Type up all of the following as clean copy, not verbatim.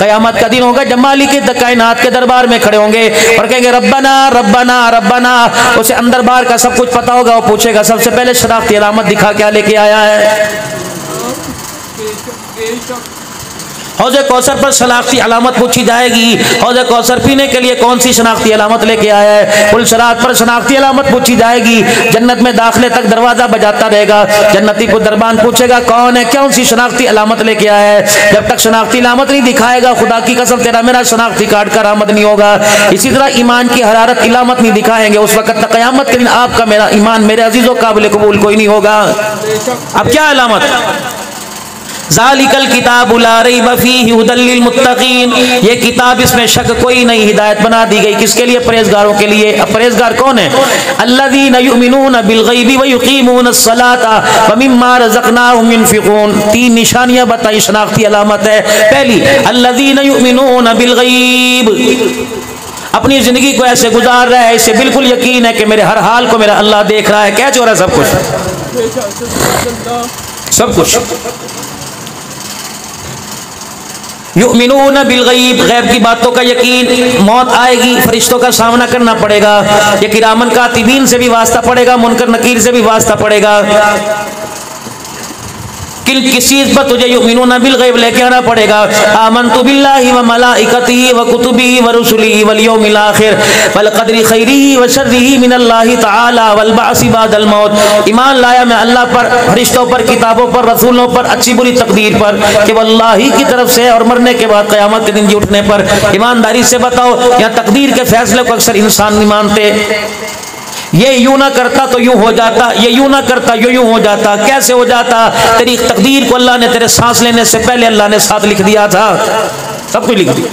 क़यामत का दिन होगा जब मालिक कायनात के दरबार में खड़े होंगे और कहेंगे रब्बना रब्बना रब्बना। उसे अंदर बाहर का सब कुछ पता होगा। वो पूछेगा सबसे पहले शनाख्ती अलामत दिखा, क्या लेके आया है। हौज़े कौसर पर शनाख्ती अलामत पूछी जाएगी। हौज़े कौसर पीने के लिए कौन सी शनाख्ती अलामत लेके आया है। पुल सिरात पर शनाख्ती अलामत पूछी जाएगी। जन्नत में दाखिले तक दरवाजा बजाता रहेगा। जन्नती को दरबान पूछेगा कौन है, कौन सी शनाख्ती अलामत लेके आया है। जब तक शनाख्ती अलामत नहीं दिखाएगा खुदा की कसम तेरा मेरा शनाख्ती कार्ड का आमद नहीं होगा। इसी तरह ईमान की हरारत अलामत नहीं दिखाएंगे, उस वक्त तक क़यामत के दिन आपका मेरा ईमान मेरे अजीज़ों काबिल कबूल कोई नहीं होगा। अब क्या अलामत, ज़ालिकल किताबु ला रैब फ़ीहि हुदल लिल मुत्तक़ीन, ये किताब इसमें शक कोई नहीं, हिदायत बना दी गई किसके लिए, परहेजगारों के लिए। अब परहेजगार कौन है, अल्लज़ीना युमिनूना बिल गैबि व युक़ीमूनस सलाता व मिम्मा रज़क़नाहुम युनफ़िक़ून। तीन निशानियां बताई, शनाख्ती अलामत है। पहली अल्लज़ीना युमिनूना बिल गैब, अपनी जिंदगी को ऐसे गुजार रहा है, इसे बिल्कुल यकीन है कि मेरे हर हाल को मेरा अल्लाह देख रहा है। क्या हो रहा है, सब कुछ सब कुछ। युमिनून बिल गैब, गैब की बातों का यकीन। मौत आएगी, फरिश्तों का सामना करना पड़ेगा। ये किरामन कातिबीन से भी वास्ता पड़ेगा, मुनकर नकीर से भी वास्ता पड़ेगा। किस चीज पर तुझे युमिनून बिल गैब लेके आना पड़ेगा। आमन्तु बिल्लाहि व मलाइकतिही व कुतुबिही व रुसुलिही वल यौमिल आखिर वल क़द्रि खैरिही व शर्रिही मिनल्लाहि तआला वल बअसी बादल मौत। ईमान लाया मैं अल्लाह पर, फरिश्तों पर, किताबों पर, रसूलों पर, अच्छी बुरी तकदीर पर कि वल्लाह ही की तरफ से, और मरने के बाद क़यामत के दिन जी उठने पर। ईमानदारी से बताओ, यहाँ तकदीर के फैसले को अक्सर इंसान नहीं मानते। ये यूं ना करता तो यूं हो जाता, ये यूं ना करता यूं हो जाता। कैसे हो जाता, तेरी तकदीर को अल्लाह ने तेरे सांस लेने से पहले अल्लाह ने साथ लिख दिया था, सब कुछ लिख दिया।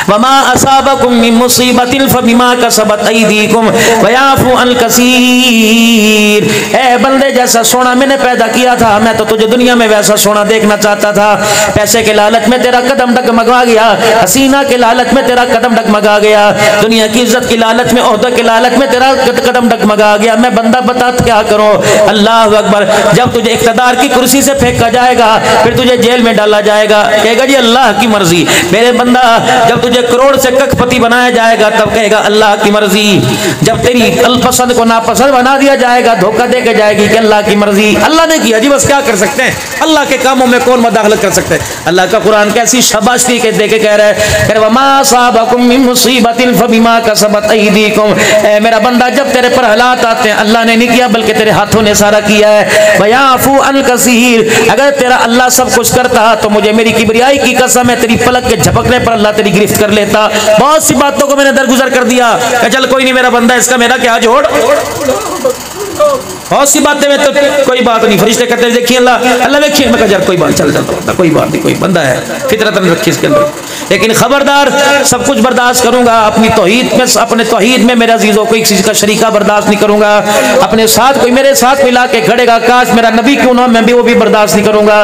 वमा असाबकुम मिन मुसीबतिन फबिमा कसबत अयदीकुम व याफू अन कसीर। ए बंदे, जैसा सोना मैंने पैदा किया था, मैं तो तुझे दुनिया में वैसा सोना देखना चाहता था। पैसे के लालच में तेरा कदम डगमगा गया, हसीना के लालच में तेरा कदम डगमगा गया, दुनिया की इज्जत की लालच में, ओहदे के लालच में तेरा कदम डगमगा गया। मैं बंदा बता क्या करूं। अल्लाह अकबर। जब तुझे इख्तिदार की कुर्सी से फेंका जाएगा, फिर तुझे जेल में डाला जाएगा, कहेगा जी अल्लाह की मर्जी। मेरे बंदा, जब तुझे करोड़ से कखपति बनाया जाएगा, तब कहेगा अल्लाह की मर्जी। जब तेरी अलपसंद को नापसंद बना दिया जाएगा, धोखा दे के जाएगी कि अल्लाह की मर्जी। अल्लाह ने किया जी, बस क्या कर सकते हैं। अल्लाह के कामों में कौन मुदाखलत कर सकते हैं। अल्लाह का कुरान कैसी शाबाशी के दे के कह रहा है, वमा असाबकुम मिन मुसीबतिन फबिमा कसबत अयदीकुम। ए मेरा बंदा, जब तेरे पर हालात आते हैं, अल्लाह ने नहीं किया बल्कि तेरे हाथों ने सारा किया है। वयाफू अन कसीर। अगर तेरा अल्लाह सब कुछ करता तो मुझे मेरी किबरियाई की कसम है, तेरी पलक के झपकने पर अल्लाह तेरी गिरफ्त कर लेता। बहुत सी बातों को मैंने दरगुजर कर दिया, चल कोई नहीं मेरा बंदा, इसका मेरा क्या जोड़। बहुत सी बातें में तो कोई बात नहीं, फरिश्ते कहते हैं देखिए अल्लाह अल्लाह देखिए, मैं यार कोई बात चल जाता, कोई बात नहीं, कोई बंदा है, फितरत रखी इसके अंदर। लेकिन खबरदार, सब कुछ बर्दाश्त करूंगा, अपनी तौहीद में, अपने तौहीद में मेरे अजीजों को एक चीज का शरीका बर्दाश्त नहीं करूंगा। अपने साथ कोई मेरे साथ मिला के खड़ेगा, काश मेरा नबी क्यों ना, मैं भी वो भी बर्दाश्त नहीं करूंगा।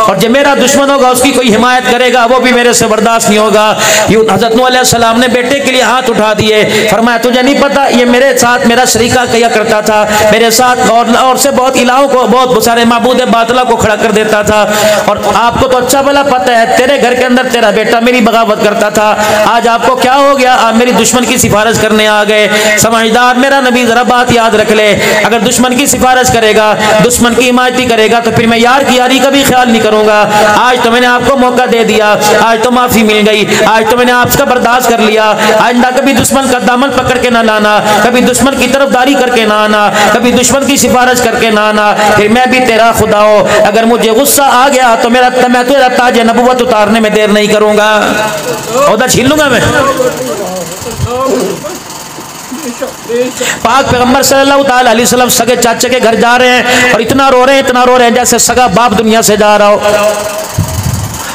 और जो मेरा दुश्मन होगा उसकी कोई हिमायत करेगा, वो भी मेरे से बर्दाश्त नहीं होगा। यूं हज़रत नूह अलैहिस्सलाम ने बेटे के लिए हाथ उठा दिए, फरमाया तुझे नहीं पता ये मेरे साथ मेरा शरीका किया करता था, मेरे साथ और से बहुत इलाहों को, बहुत सारे माबूद बातिला को खड़ा कर देता था। और आपको तो अच्छा भला पता है, तेरे घर के अंदर तेरा बेटा मेरी बगावत करता था, आज आपको क्या हो गया, आप मेरी दुश्मन की सिफारिश करने आ गए। समझदार मेरा नबी जरा बात याद रख ले, अगर दुश्मन की सिफारिश करेगा, दुश्मन की हिमायती करेगा, तो फिर मैं यार की यारी का भी ख्याल नहीं करूंगा। आज तो मैंने आपको मौका दे दिया, आज तो माफी मिल गई, आज तो मैंने आपका बर्दाश्त कर लिया। आइंदा कभी दुश्मन का दामन पकड़ के ना लाना, कभी दुश्मन की तरफदारी करके ना आना, कभी दुश्मन की सिफारिश करके ना आना, फिर मैं भी तेरा खुदा हो। अगर मुझे गुस्सा आ गया तो मैं तेरा ताज नबुव्वत उतारने में देर नहीं करूंगा, ओहदा छीन लूंगा मैं। पाक पैगंबर सल्लल्लाहु अलैहि वसल्लम सगे चाचे के घर जा रहे हैं और इतना रो रहे हैं, इतना रो रहे हैं जैसे सगा बाप दुनिया से जा रहा हो।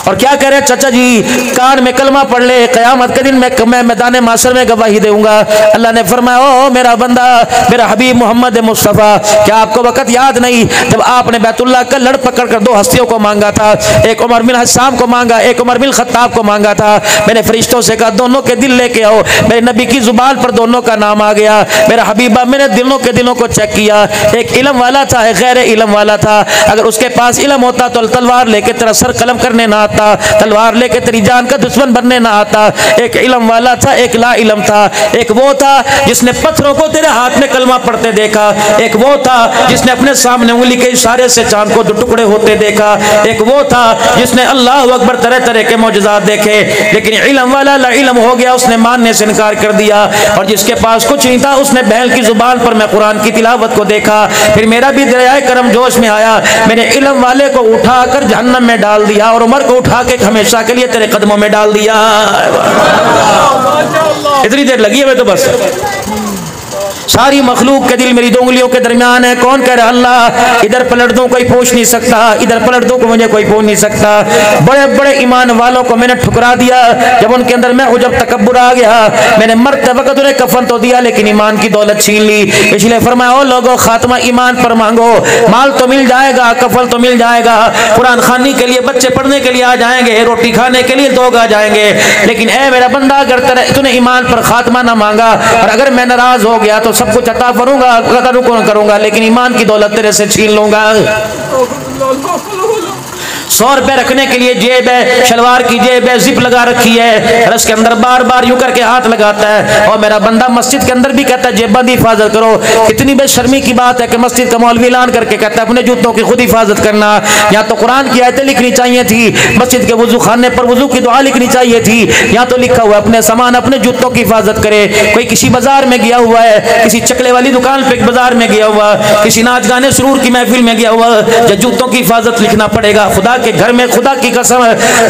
और क्या कह रहे चाचा जी, कान में कलमा पढ़ ले, क़यामत के दिन मैं मैदान माशर में गवाही दूंगा। अल्लाह ने फरमाया, ओ मेरा बंदा, मेरा हबीब मोहम्मद मुस्तफ़ा, क्या आपको वक़्त याद नहीं जब आपने बैतुल्लाह का लड़ पकड़ कर दो हस्तियों को मांगा था, एक उमर बिन हस्साम को मांगा, एक उमर बिन खत्ताब को मांगा था। मैंने फरिश्तों से कहा दोनों के दिल लेके आओ, मेरे नबी की जुबान पर दोनों का नाम आ गया। मेरा हबीबा मैंने दिलों को चेक किया, एक इल्म वाला था, एक गैर इल्म वाला था। अगर उसके पास इल्म होता तो तलवार लेके तेरा सर कलम करने ना आता, तलवार लेके तेरी जान का दुश्मन बनने ना आता। एक इल्म वाला था, एक ला इल्म था। एक वो था जिसने पत्थरों को तेरे हाथ में कलमा पढ़ते देखा, एक वो था जिसने अपने सामने उंगली के इशारे से चांद को दो टुकड़े होते देखा, एक वो था जिसने अल्लाह अकबर तरह तरह के मौजज़ात देखे। लेकिन इल्म वाला ला इल्म हो गया, उसने मानने से इनकार कर दिया। और जिसके पास कुछ नहीं था उसने बहल की जुबान पर मैं कुरान की तिलावत को देखा। फिर मेरा भी दरियाए करम जोश में आया, मैंने इल्म वाले को उठाकर जहन्नम में डाल दिया और उमर को उठा के हमेशा के लिए तेरे कदमों में डाल दिया। इतनी देर लगी है मैं तो बस। सारी मखलूक के दिल मेरी दो उंगलियों के दरमियान है। कौन कह रहा अल्लाह इधर पलट दूं कोई पूछ नहीं सकता, इधर पलट दूं मुझे कोई पूछ नहीं सकता। बड़े बड़े ईमान वालों को मैंने ठुकरा दिया जब उनके अंदर मैं जब तकब्बुर आ गया। मैंने मरते वक्त उन्हें कफन तो दिया लेकिन ईमान की दौलत छीन ली। इसलिए फरमाया, ओ लोगों खात्मा ईमान पर मांगो, माल तो मिल जाएगा, कफल तो मिल जाएगा, कुरान खानी के लिए बच्चे पढ़ने के लिए आ जाएंगे, रोटी खाने के लिए लोग आ जाएंगे। लेकिन ए मेरा बंदा, अगर तूने ईमान पर खात्मा ना मांगा और अगर मैं नाराज हो गया तो सब कुछ अता करूंगा लेकिन ईमान की दौलत तेरे से छीन लूंगा। 100 रुपए रखने के लिए जेब है, शलवार की जेब है, जिप लगा रखी है, रस के अंदर बार बार यूं करके हाथ लगाता है। और मेरा बंदा मस्जिद के अंदर भी कहता है जेबा की हिफाजत करो। कितनी बेशर्मी की बात है कि मस्जिद का मौलवी ऐलान करके कहता है अपने जूतों की खुद हिफाजत करना। यहाँ तो कुरान की आयतें लिखनी चाहिए थी, मस्जिद के वजू खाने पर वजू की दुआ लिखनी चाहिए थी। यहाँ तो लिखा हुआ अपने सामान अपने जूतों की हिफाजत करे। कोई किसी बाजार में गया हुआ है, किसी चकले वाली दुकान पे बाजार में गया हुआ, किसी नाच गाने सुरूर की महफिल में गया हुआ, जूतों की हिफाजत लिखना पड़ेगा। खुदा के घर में, खुदा की कसम,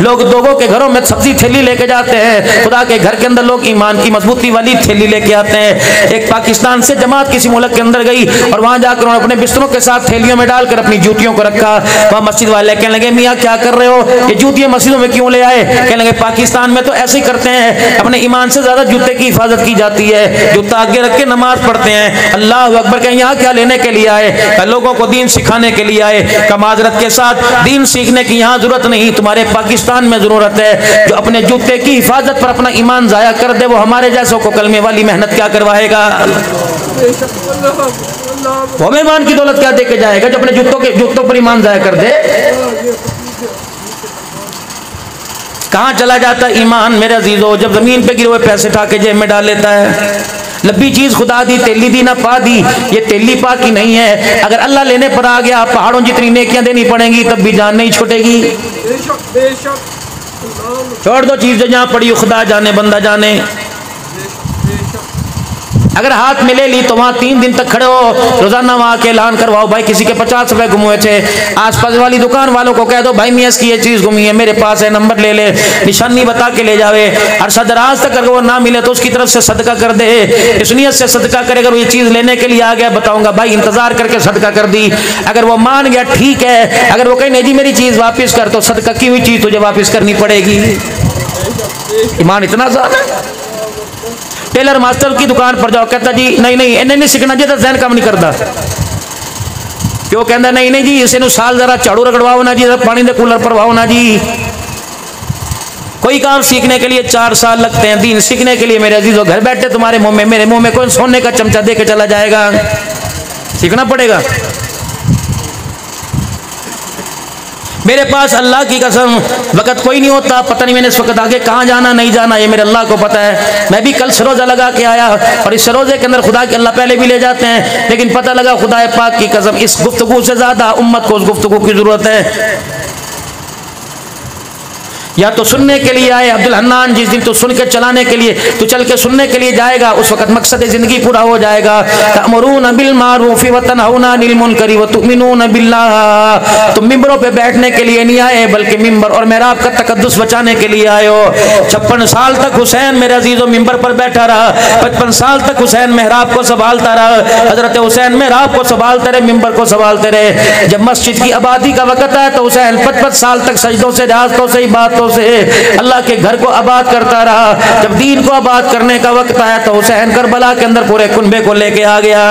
लोग लोगों के घरों में सब्जी थैली लेके जाते हैं, खुदा के घर के अंदर लोग ईमान की मजबूती वाली थैली लेके आते हैं। एक पाकिस्तान से जमात किसी मुल्क के अंदर गई और वहां जाकर उन्होंने अपने बिस्तरों के साथ थैलियों में डालकर अपनी जूतियों को रखा। वहां मस्जिद वाले कहने लगे, मियाँ क्या कर रहे हो, ये जूतियां मस्जिदों में क्यों ले आए? कहने लगे पाकिस्तान में तो ऐसे ही करते हैं, अपने ईमान से ज्यादा जूते की हिफाजत की जाती है, जूता आगे रख के नमाज पढ़ते हैं। अल्लाह अकबर। कहें यहाँ क्या लेने के लिए आए? लोगों को दीन सिखाने के लिए आए। माजरत के साथ दीन सीखने की यहाँ जरूरत नहीं, तुम्हारे पाकिस्तान में जरूरत है। जो अपने जूते की हिफाजत पर अपना ईमान जाया कर दे वो हमारे जैसों को कलमे वाली मेहनत क्या करवाएगा? वो ईमान की दौलत क्या दे के जाएगा जो अपने जूतों पर ईमान जाया कर दे? कहाँ चला जाता ईमान मेरे अजीजों? जब जमीन पे गिरे हुए पैसे उठा के जेब में डाल लेता है। लब्बी चीज खुदा दी, तेली दी ना पा दी, ये तेली पा की नहीं है। अगर अल्लाह लेने पर आ गया पहाड़ों जितनी नेकियां देनी पड़ेंगी तब भी जान नहीं छूटेगी। छोड़ दो चीज जो जहाँ पड़ी खुदा जाने बंदा जाने। अगर हाथ में ले ली तो वहां 3 दिन तक खड़े हो, रोजाना वहां के ऐलान करवाओ, भाई किसी के 50 रुपए गुम हुए थे, आसपास वाली दुकान वालों को कह दो भाई मियां की ये चीज गुमी है, मेरे पास है, नंबर ले ले, निशानी बता के ले जावे। और सदराज तक अगर वो ना मिले तो उसकी तरफ से सदका कर दे, इस नियत से सदका करे। अगर वो ये चीज लेने के लिए आ गया बताऊंगा भाई इंतजार करके सदका कर दी। अगर वो मान गया ठीक है, अगर वो कहे नहीं जी मेरी चीज वापिस कर तो सदका की हुई चीज तुझे वापिस करनी पड़ेगी। ईमान इतना ज्यादा। टेलर मास्टर की दुकान पर जाओ, कहता जी नहीं नहीं सीखना जी, जहन काम नहीं करता। क्यों कहता नहीं नहीं जी इसे साल जरा झाड़ू रगड़वाओ ना जी, पानी दे कूलर भरवाओ ना जी। कोई काम सीखने के लिए 4 साल लगते हैं, दीन सीखने के लिए मेरे अजीजों घर बैठे तुम्हारे मुंह में मेरे मुंह में कोई सोने का चमचा दे के चला जाएगा? सीखना पड़ेगा। मेरे पास अल्लाह की कसम वक़्त कोई नहीं होता, पता नहीं मैंने इस वक्त आगे कहाँ जाना नहीं जाना, ये मेरे अल्लाह को पता है। मैं भी कल सरोजा लगा के आया और इस सरोजे के अंदर खुदा के अल्लाह पहले भी ले जाते हैं, लेकिन पता लगा खुदा पाक की कसम इस गुफ्तगू से ज्यादा उम्मत को उस गुफ्तगू की जरूरत है। या तो सुनने के लिए आए अब्दुल हन्नान, जिस दिन तू सुन के चलाने के लिए, तू चल के सुनने के लिए जाएगा, उस वक्त मकसद जिंदगी पूरा हो जाएगा। तअमुरून बिल मारूफ व तनहौना अनिल मुनकर व तुमिनून बिल्लाह। तुम मिंबरों पे बैठने के लिए नहीं आए, बल्कि मिंबर और मेहराब का तकद्दुस बचाने के लिए आए हो। 56 साल तक हुसैन मेरे अजीजों मिंबर पर बैठा रहा, 55 साल तक हुसैन मेहराब को संभालता रहा। हजरत हुसैन मेहराब को संभालते रहे, मिंबर को संभालते रहे। जब मस्जिद की आबादी का वक्त आया तो हुसैन 55 साल तक सजदों से, रियाजतों से, इबादतों से अल्लाह के घर को आबाद करता रहा। जब दीन को आबाद करने का वक्त आया तो हुसैन करबला के अंदर पूरे कुनबे को लेके आ गया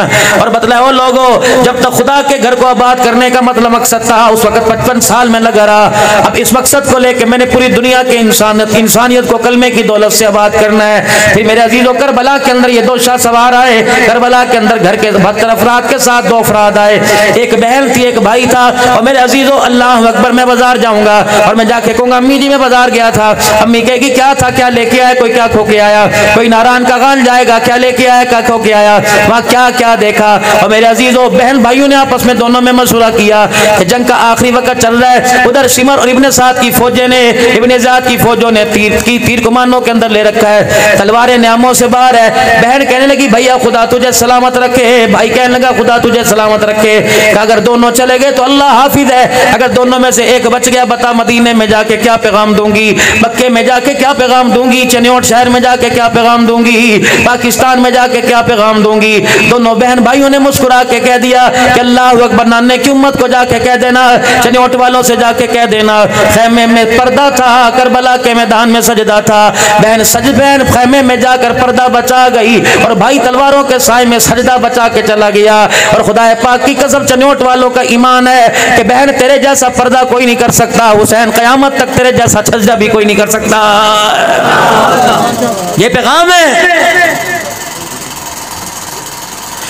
और बतलाया, ओ लोगों, जब तक खुदा के घर को आबाद करने का मतलब मकसद था, उस वक्त 55 साल में लगा रहा। अब इस मकसद को लेके मैंने पूरी दुनिया के इंसानियत को कलमे की दौलत से आबाद करना है। फिर मेरे अजीजों, करबला के अंदर ये 2 शाह सवार आए। करबला के अंदर घर के 72 अफराद के साथ 2 अफराद आए, एक बहन थी, एक भाई था। और मेरे अजीजों, अल्लाह अकबर, मैं बाजार जाऊंगा और मैं जाके कहूंगा, अम्मी जी मैं बाजार गया था। अम्मी कहेगी, क्या था, क्या लेके आया, कोई क्या खो के आया। कोई नारायण का गान जाएगा, क्या लेके आया, क्या खो के आया, वहां क्या क्या देखा। और मेरे अजीजों, बहन भाइयों ने आपस में दोनों में मशवरा किया कि जंग का आखिरी वक्त चल रहा है। उधर सिमर और इब्ने साद की फौजें ने, इब्ने ज़ाद की फौजों ने तीर कमानों के अंदर ले रखा है, तलवारें न्यामों से बाहर है। बहन कहने लगी, भैया खुदा तुझे सलामत रखे। भाई कहने लगा, खुदा तुझे सलामत रखे। अगर दोनों चले गए तो अल्लाह हाफिज है, अगर दोनों में से एक बच गया, बता मदीने में जाके क्या पैगाम दूंगी, मक्के में जाके क्या पैगाम दूंगी, चनियोट शहर में जाके क्या पैगाम दूंगी, पाकिस्तान में जाके क्या पैगाम दूंगी। दोनों बहन भाइयों ने मुस्कुरा के कह दिया कि अल्लाह अकबर, नाने की उम्मत को जाके कह देना, चनियोट वालों से जाके कह देना, खैमे में पर्दा था, करबला के मैदान में सजदा था। बहन खैमे में जाकर पर्दा बचा गई और भाई तलवारों के साए में सजदा बचा के चला गया। और खुदा पाक की कसम, चनियोट वालों का ईमान है कि बहन तेरे जैसा पर्दा कोई नहीं कर सकता, हुसैन कयामत तक तेरे जैसा सजदा भी कोई नहीं कर सकता। ये पैगाम है।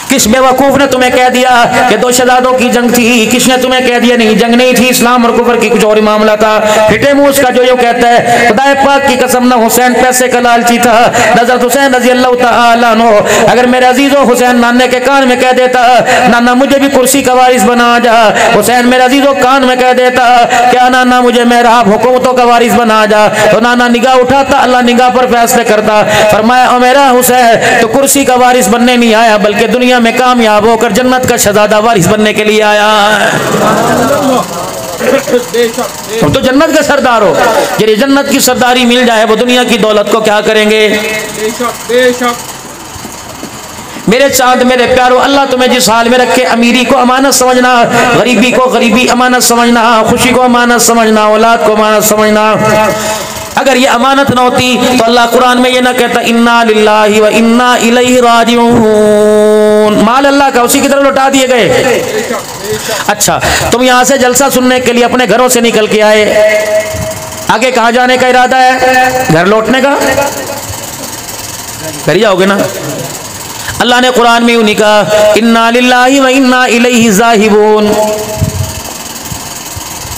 किस बेवकूफ ने तुम्हें कह दिया कि 2 शहजादों की जंग थी, किसने तुम्हें कह दिया नहीं, जंग नहीं थी, इस्लाम और कुफर की कुछ और ही मामला था। फिटे मुंह उसका जो कहता है, खुदा पाक की कसम, ना हुसैन पैसे का लालची था, हज़रत हुसैन रज़ी अल्लाह तआला अन्हु, अगर मेरे अजीजों हुसैन नाने के कान में कह देता, नाना मुझे भी कुर्सी का वारिस बना जा, हुसैन मेरे अजीजों कान में कह देता, क्या नाना मुझे मेहराब हुकूमतों का वारिस बना जा, तो नाना निगाह उठाता, अल्लाह निगाह पर फैसले करता। फरमाया, ओ मेरा हुसैन तो कुर्सी का वारिस बनने नहीं आया, बल्कि दुनिया में कामयाब होकर जन्नत का शहजादा वारिस बनने के लिए आया। तुम तो जन्नत का सरदार हो, यदि जन्नत की सरदारी मिल जाए, वो दुनिया की दौलत को क्या करेंगे। मेरे चांद, मेरे प्यारो, अल्लाह तुम्हें जिस हाल में रखे, अमीरी को अमानत समझना, गरीबी को गरीबी अमानत समझना, खुशी को अमानत समझना, औलाद को अमानत समझना। अगर ये अमानत न होती तो अल्लाह कुरान में ये ना कहता, इन्ना लिल्लाहि व इन्ना इलैहि राजिऊन। माल अल्लाह का, उसी की तरफ लौटा दिए गए। अच्छा, तुम यहाँ से जलसा सुनने के लिए अपने घरों से निकल के आए, आगे कहाँ जाने का इरादा है, घर लौटने का, घर ही जाओगे ना। अल्लाह ने कुरान में यूं कहा, इन्ना लिल्लाहि व इन्ना इलैहि ज़ाहिबून।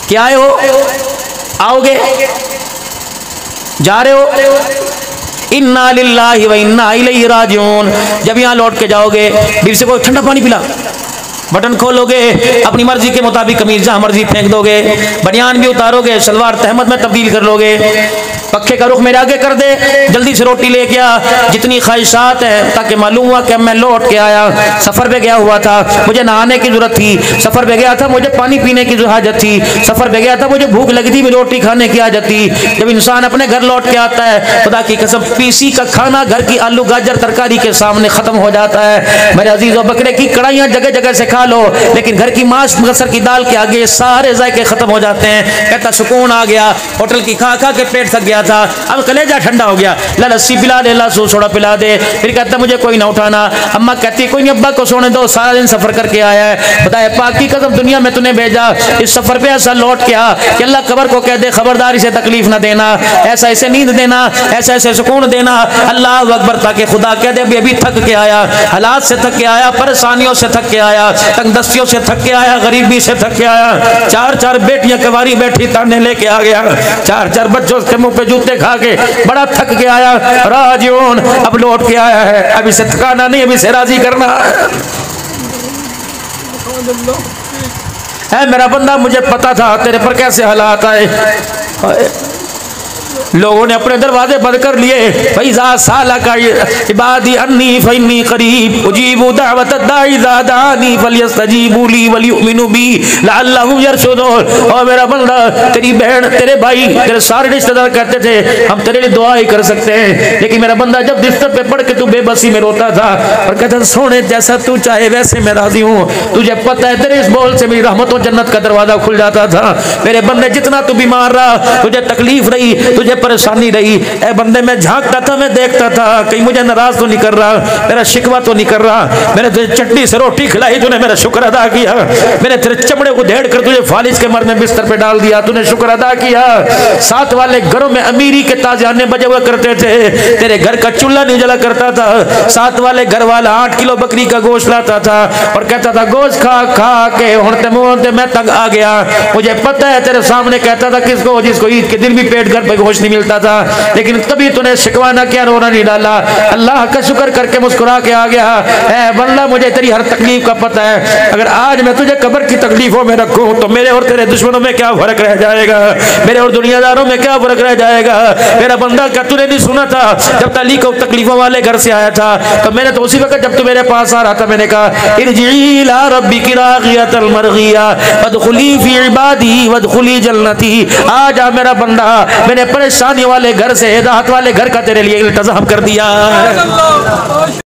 क्या आए हो, आओगे, जा रहे हो, इन्ना लिल्लाहि व इन्ना इलैहि राजिऊन। जब यहाँ लौट के जाओगे, बीवी से कोई ठंडा पानी पिला, बटन खोलोगे, अपनी मर्जी के मुताबिक कमीज जहाँ मर्जी फेंक दोगे, बनियान भी उतारोगे, सलवार तहमद में तब्दील कर लोगे, पक्के का रुख मेरे आगे कर दे, जल्दी से रोटी लेके आ, जितनी ख्वाहिशात है, ताकि मालूम हुआ कि मैं लौट के आया, सफ़र पे गया हुआ था, मुझे नहाने की जरूरत थी, सफ़र पे गया था, मुझे पानी पीने की हाजत थी, सफ़र पे गया था, मुझे भूख लगी थी, रोटी खाने की हाजत थी। जब इंसान अपने घर लौट के आता है, खुदा की कसम, पीसी का खाना घर की आलू गाजर तरकारी के सामने ख़त्म हो जाता है। मेरे अजीज़ों, बकरे की कढ़ाइयाँ जगह जगह से खा लो, लेकिन घर की मांस मसर की दाल के आगे सारे जायके ख़त्म हो जाते हैं। कहता सुकून आ गया, होटल की खा खा के पेट थक गया था, अब कलेजा ठंडा हो गया, ला लस्सी पिला दे, ला सोड़ा पिला दे। फिर कहता मुझे कोई ना उठाना, अम्मा कहती कोई नहीं, अब्बा को सोने दो, सारा दिन सफर करके आया है, खुदा पाक की कसम दुनिया में तूने भेजा, इस सफर पे ऐसा लौट के आ कि अल्लाह कब्र को कह दे, खबरदार इसे तकलीफ ना देना, ऐसा ऐसे नींद देना, ऐसा ऐसे सुकून देना। अल्लाह अकबर, ताकि खुदा कह दे अभी थक के आया, हालात से थक के आया, परेशानियों से थक के आया, तंगदस्तियों से थक के आया, गरीबी से थक के आया, 4-4 बेटियां कवारी बैठी ताने लेके आ गया, 4-4 बच्चों के मुंह पे जूते खा के बड़ा थक के आया, राजिऊन, अब लौट के आया है, अब इसे थकाना नहीं, अब इसे राजी करना है। मेरा बंदा, मुझे पता था तेरे पर कैसे हालात आए, लोगों ने अपने दरवाजे बंद कर लिए। फैज़ा साला का इबादी अन्नी फइन्नी करीब उजीबु दावत दाई इज़ा दानी फलयस्तजीबू ली वलियुमिनु बी लअल्लहुम यरशुदून। और मेरा बंदा, तेरी बहन, तेरे भाई, तेरे सारे रिश्तेदार कहते थे हम तेरे लिए दुआ ही कर सकते हैं, लेकिन मेरा बंदा जब बिस्तर पे पड़ के तू बेबसी में रोता था और कहता सोने जैसा तू चाहे वैसे मैं राजी हूँ, तुझे पता है तेरे इस बोल से मेरी रहमत और जन्नत का दरवाजा खुल जाता था। मेरे बंदे जितना तू बीमार रहा, तुझे तकलीफ रही, तुझे परेशानी रही, ए बंदे मैं झांकता था, मैं देखता था कहीं मुझे नाराज तो नहीं कर रहा, मेरा शिकवा तो नहीं कर रहा। मैंने तुझे चटनी से रोटी खिलाई, तूने मेरा शुक्र अदा किया। मैंने तेरे चमड़े को धेड़ कर तुझे फालिज के मर में बिस्तर पे डाल दिया, तूने शुक्र अदा किया। साथ वाले घरों में अमीरी के ताज़ियाने बजे हुए करते थे, तेरे घर का चूल्हा नहीं जला करता था। साथ वाले घर वाला 8 किलो बकरी का गोश्त लाता था और कहता था गोश्त खा खा के होते मुँह मैं तंग आ गया। मुझे पता है तेरे सामने कहता था किसको, जिसको ईद के दिन भी पेट घर पे गोश्त नहीं मिलता था, लेकिन कभी तूने शिकवाना क्या, रोना नहीं डाला, अल्लाह का शुक्र करके मुस्कुरा के आ गया। ऐ बल्ला मुझे तेरी हर तकलीफ का पता है, अगर आज मैं तुझे कब्र की तकलीफों में रखूं तो मेरे और तेरे दुश्मनों में क्या फर्क रह जाएगा, मेरे और दुनियादारों में क्या फर्क रह जाएगा। मेरा बंदा, क्या तूने नहीं सुना था जब ताली को तकलीफों वाले घर से आया था तो मैंने तो उसी वक्त जब तू मेरे पास आ रहा था मैंने कहा इरजी इला रब्बिकी रागियतल मरगिया वदखुली फी इबादी वदखुली जन्नती। आज आ मेरा बंदा, मैंने परेशानी वाले घर से राहत वाले घर का तेरे लिए इंतजाम कर दिया।